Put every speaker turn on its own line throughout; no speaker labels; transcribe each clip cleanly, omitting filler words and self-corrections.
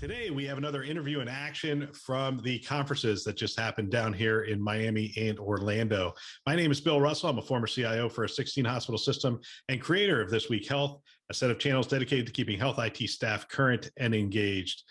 Today, we have another interview in action from the conferences that just happened down here in Miami and Orlando. My name is Bill Russell. I'm a former CIO for a 16-hospital system and creator of This Week Health, a set of channels dedicated to keeping health IT staff current and engaged.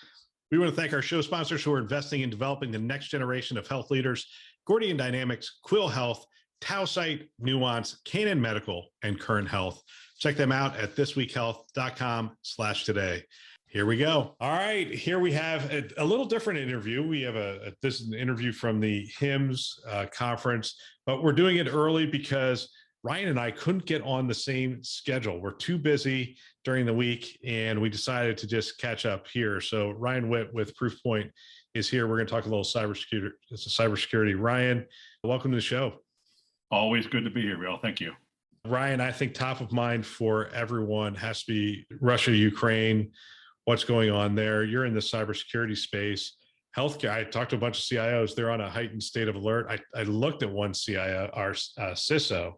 We want to thank our show sponsors who are investing in developing the next generation of health leaders: Gordian Dynamics, Quill Health, Tausight, Nuance, Canon Medical, and Current Health. Check them out at thisweekhealth.com/today. Here we go. All right, here we have a little different interview. We have this is an interview from the HIMSS conference, but we're doing it early because Ryan and I couldn't get on the same schedule. We're too busy during the week, and we decided to just catch up here. So Ryan Witt with Proofpoint is here. We're going to talk a little cybersecurity. It's a cybersecurity. Ryan, welcome to the show.
Always good to be here, Bill. Thank you.
Ryan, I think top of mind for everyone has to be Russia, Ukraine. What's going on there? You're in the cybersecurity space. Healthcare, I talked to a bunch of CIOs. They're on a heightened state of alert. I looked at one CIO, our CISO,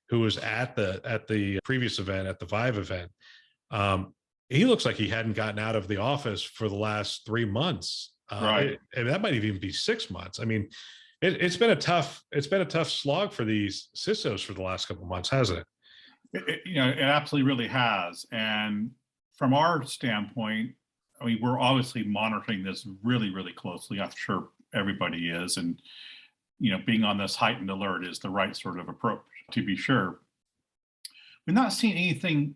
who was at the previous event, at the Vive event. He looks like he hadn't gotten out of the office for the last 3 months.
Right.
And that might even be 6 months. I mean, it's been a tough slog for these CISOs for the last couple of months, hasn't it?
It absolutely really has. And from our standpoint, I mean, we're obviously monitoring this really, really closely. I'm sure everybody is. And, being on this heightened alert is the right sort of approach, to be sure. We've not seen anything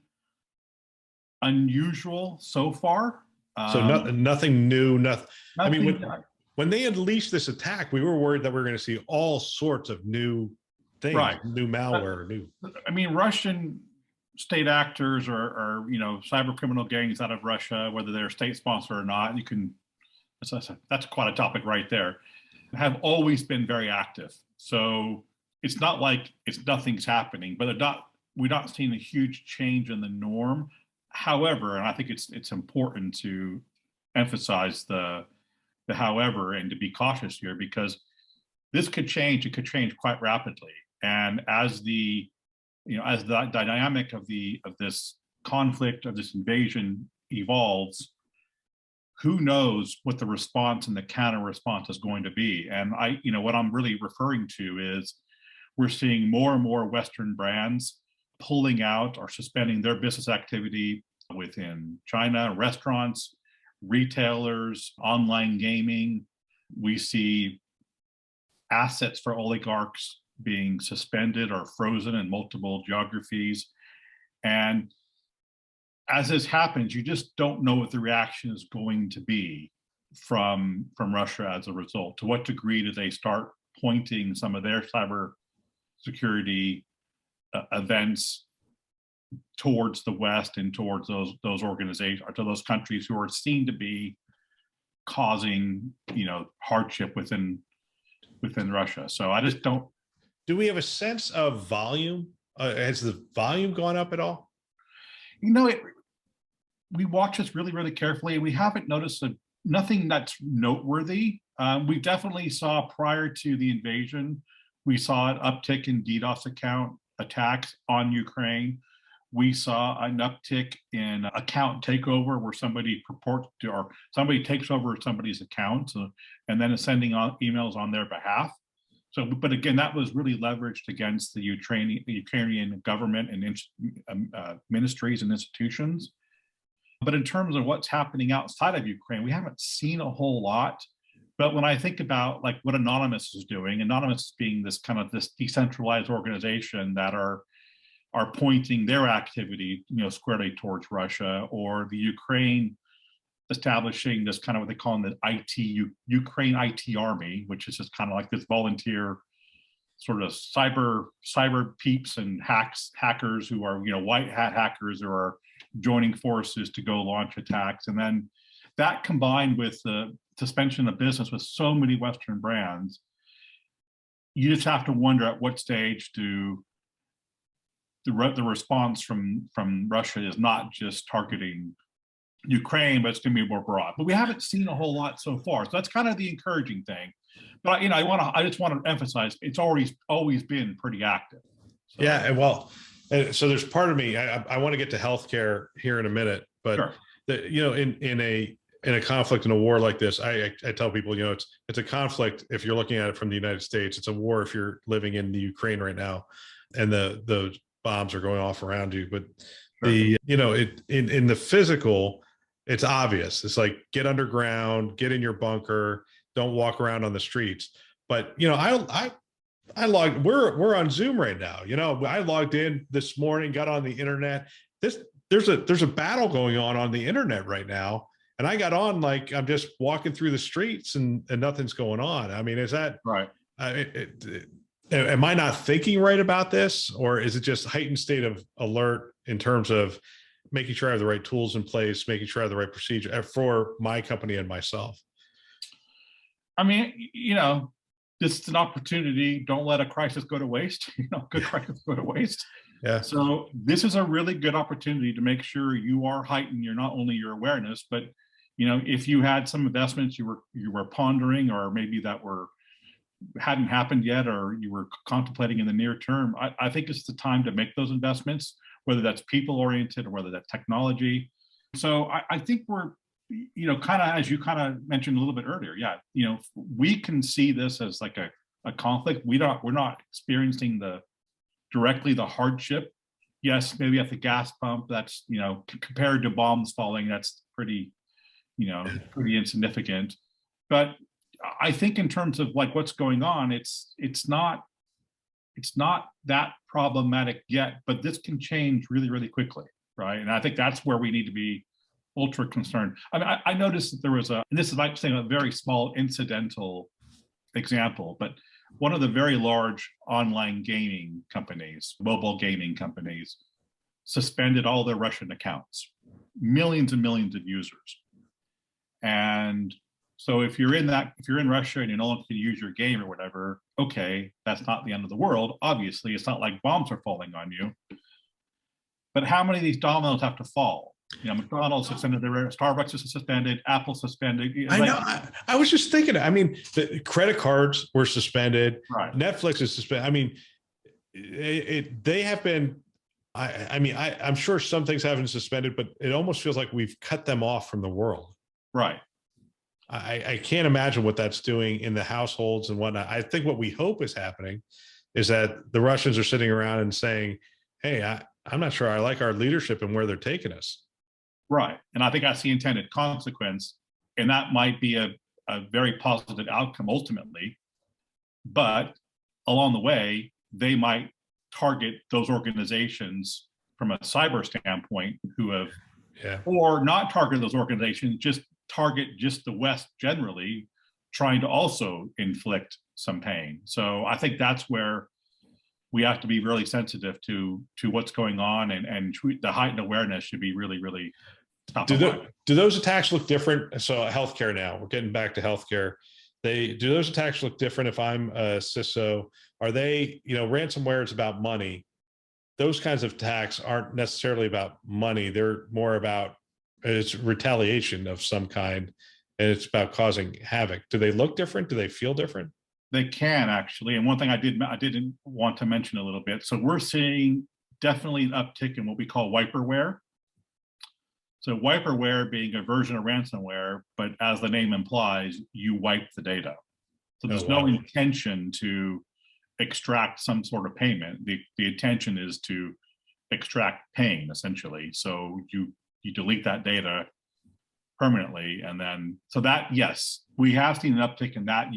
unusual so far.
So nothing new, nothing. I mean, when they unleashed this attack, we were worried that we were going to see all sorts of new things,
right.
New malware,
Russian state actors or cyber criminal gangs out of Russia, whether they're state sponsored or not, that's quite a topic right there, have always been very active. So it's not like nothing's happening, but we're not seeing a huge change in the norm. However, and I think it's important to emphasize the however and to be cautious here, because this could change. It could change quite rapidly, and as the dynamic of this conflict, of this invasion evolves, who knows what the response and the counter response is going to be. And what I'm really referring to is we're seeing more and more Western brands pulling out or suspending their business activity within China, restaurants, retailers, online gaming. We see assets for oligarchs being suspended or frozen in multiple geographies. And as this happens, you just don't know what the reaction is going to be from Russia as a result. To what degree do they start pointing some of their cyber security events towards the West and towards those organizations, or to those countries who are seen to be causing hardship within Russia? So I just don't.
Do we have a sense of volume? Has the volume gone up at all?
We watch this really, really carefully. We haven't noticed nothing that's noteworthy. We definitely saw prior to the invasion, we saw an uptick in DDoS account attacks on Ukraine. We saw an uptick in account takeover, where somebody purports to, or somebody takes over somebody's account and then is sending emails on their behalf. So, but again, that was really leveraged against the Ukrainian government and ministries and institutions. But in terms of what's happening outside of Ukraine, we haven't seen a whole lot. But when I think about like what Anonymous is doing, Anonymous being this decentralized organization that are pointing their activity, squarely towards Russia, or the Ukraine establishing this kind of what they call the Ukraine IT army, which is just kind of like this volunteer sort of cyber peeps and hackers who are white hat hackers who are joining forces to go launch attacks. And then that combined with the suspension of business with so many Western brands, you just have to wonder at what stage the response from Russia is not just targeting Ukraine, but it's going to be more broad. But we haven't seen a whole lot so far. So that's kind of the encouraging thing. But I just want to emphasize it's always been pretty active. So.
Yeah, well, so there's part of me. I want to get to healthcare here in a minute, but
sure.
in in a conflict, in a war like this, I tell people, it's a conflict if you're looking at it from the United States. It's a war if you're living in the Ukraine right now, and the bombs are going off around you. But in the physical, it's obvious. It's like, get underground, get in your bunker, don't walk around on the streets. But I logged. We're on Zoom right now. I logged in this morning, got on the internet. There's a battle going on the internet right now, and I got on like I'm just walking through the streets and nothing's going on. I mean, is that
right?
Am I not thinking right about this, or is it just heightened state of alert in terms of making sure I have the right tools in place, making sure I have the right procedure for my company and myself?
I mean, this is an opportunity. Don't let a crisis go to waste. Good crisis go to waste.
Yeah.
So this is a really good opportunity to make sure you are heightening not only your awareness, but if you had some investments you were pondering, or maybe that hadn't happened yet, or you were contemplating in the near term, I think it's the time to make those investments, whether that's people oriented or whether that's technology. So I think we're kind of, as you kind of mentioned a little bit earlier, we can see this as like a conflict. We're not experiencing directly the hardship. Yes, maybe at the gas pump, that's compared to bombs falling, that's pretty insignificant. But I think in terms of like what's going on, it's not that problematic yet, but this can change really, really quickly, right? And I think that's where we need to be ultra concerned. I mean, I noticed that there was and this is like saying a very small incidental example, but one of the very large online gaming companies, mobile gaming companies, suspended all their Russian accounts, millions and millions of users. And so if you're in Russia and you no longer can use your game or whatever, okay, that's not the end of the world. Obviously, it's not like bombs are falling on you. But how many of these dominoes have to fall? McDonald's suspended their Starbucks is suspended, Apple suspended.
I know. I was just thinking. I mean, the credit cards were suspended.
Right.
Netflix is suspended. I mean, they have been. I'm sure some things haven't been suspended, but it almost feels like we've cut them off from the world.
Right.
I can't imagine what that's doing in the households and whatnot. I think what we hope is happening is that the Russians are sitting around and saying, "Hey, I'm not sure I like our leadership and where they're taking us."
Right. And I think that's the intended consequence. And that might be a very positive outcome ultimately. But along the way, they might target those organizations from a cyber standpoint who have, or not target those organizations, just target just the West generally, trying to also inflict some pain. So I think that's where we have to be really sensitive to what's going on, and the heightened awareness should be really, really top of mind.
Do those attacks look different? So healthcare now, we're getting back to healthcare. Do those attacks look different if I'm a CISO? Are they, ransomware is about money. Those kinds of attacks aren't necessarily about money. They're more about, it's retaliation of some kind, and it's about causing havoc. Do they look different? Do they feel different?
They can actually. And one thing I didn't want to mention a little bit. So we're seeing definitely an uptick in what we call wiperware. So wiperware being a version of ransomware, but as the name implies, you wipe the data. So there's no intention to extract some sort of payment. The intention is to extract pain, essentially. So you delete that data permanently. And then, so that, yes, we have seen an uptick in that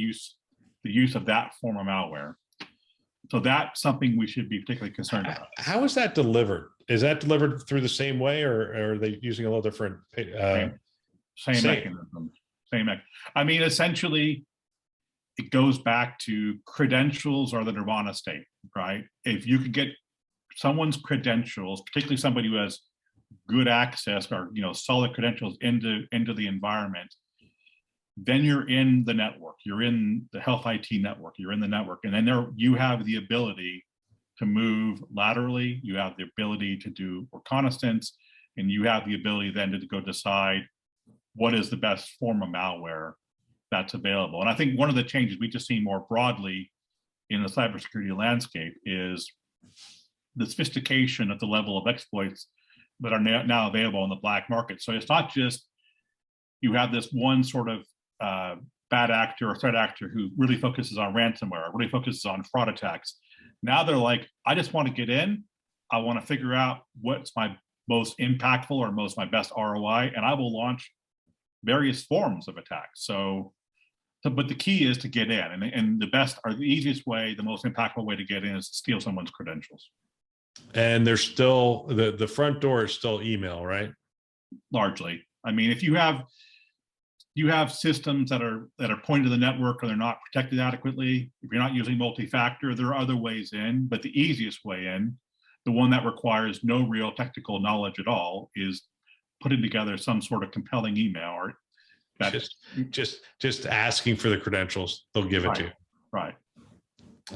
the use of that form of malware. So that's something we should be particularly concerned about.
How is that delivered? Is that delivered through the same way, or are they using a little different?
Same mechanism. I mean, essentially, it goes back to credentials are the nirvana state, right? If you could get someone's credentials, particularly somebody who has good access or solid credentials into the environment, then you're in the network, you're in the health IT network, you're in the network, and then you have the ability to move laterally, you have the ability to do reconnaissance, and you have the ability then to go decide what is the best form of malware that's available. And I think one of the changes we just seen more broadly in the cybersecurity landscape is the sophistication at the level of exploits that are now available in the black market. So it's not just you have this one sort of bad actor or threat actor who really focuses on ransomware, really focuses on fraud attacks. Now they're like, I just want to get in. I want to figure out what's my most impactful or my best ROI, and I will launch various forms of attacks. But the key is to get in, and the easiest way, the most impactful way to get in is to steal someone's credentials.
And there's still the front door is still email, right?
Largely. I mean, if you have systems that are pointed to the network or they're not protected adequately, if you're not using multi-factor, there are other ways in, but the easiest way in, the one that requires no real technical knowledge at all, is putting together some sort of compelling email or
just asking for the credentials. They'll give it to you.
Right.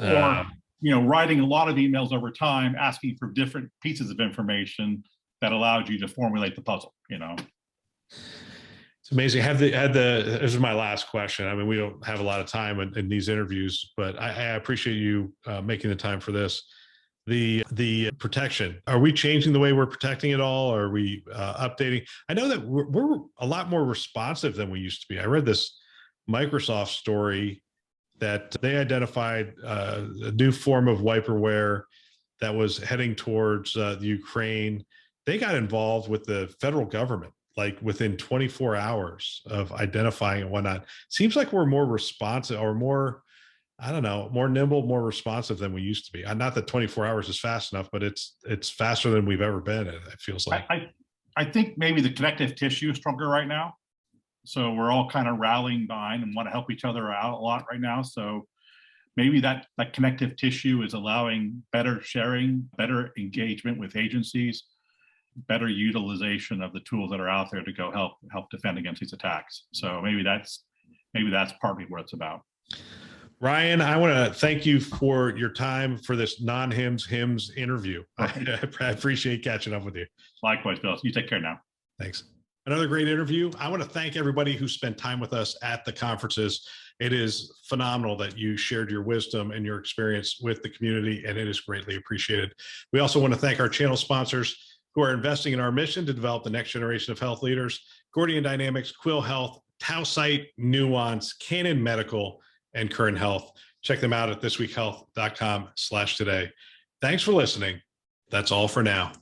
Or writing a lot of emails over time, asking for different pieces of information that allows you to formulate the puzzle.
It's amazing. This is my last question. I mean, we don't have a lot of time in these interviews, but I appreciate you making the time for this. The protection. Are we changing the way we're protecting it all? Are we updating? I know that we're a lot more responsive than we used to be. I read this Microsoft story that they identified a new form of wiperware that was heading towards the Ukraine. They got involved with the federal government like within 24 hours of identifying and whatnot. Seems like we're more responsive or more, I don't know, more nimble, more responsive than we used to be. Not that 24 hours is fast enough, but it's faster than we've ever been. It feels like.
I think maybe the connective tissue is stronger right now. So we're all kind of rallying behind and want to help each other out a lot right now. So maybe that connective tissue is allowing better sharing, better engagement with agencies, better utilization of the tools that are out there to go help defend against these attacks. So maybe that's partly what it's about.
Ryan, I want to thank you for your time for this non-HIMSS interview. I appreciate catching up with you.
Likewise, Bill. You take care now.
Thanks. Another great interview. I want to thank everybody who spent time with us at the conferences. It is phenomenal that you shared your wisdom and your experience with the community, and it is greatly appreciated. We also want to thank our channel sponsors who are investing in our mission to develop the next generation of health leaders: Gordian Dynamics, Quill Health, Tausight, Nuance, Canon Medical, and Current Health. Check them out at thisweekhealth.com/today. Thanks for listening. That's all for now.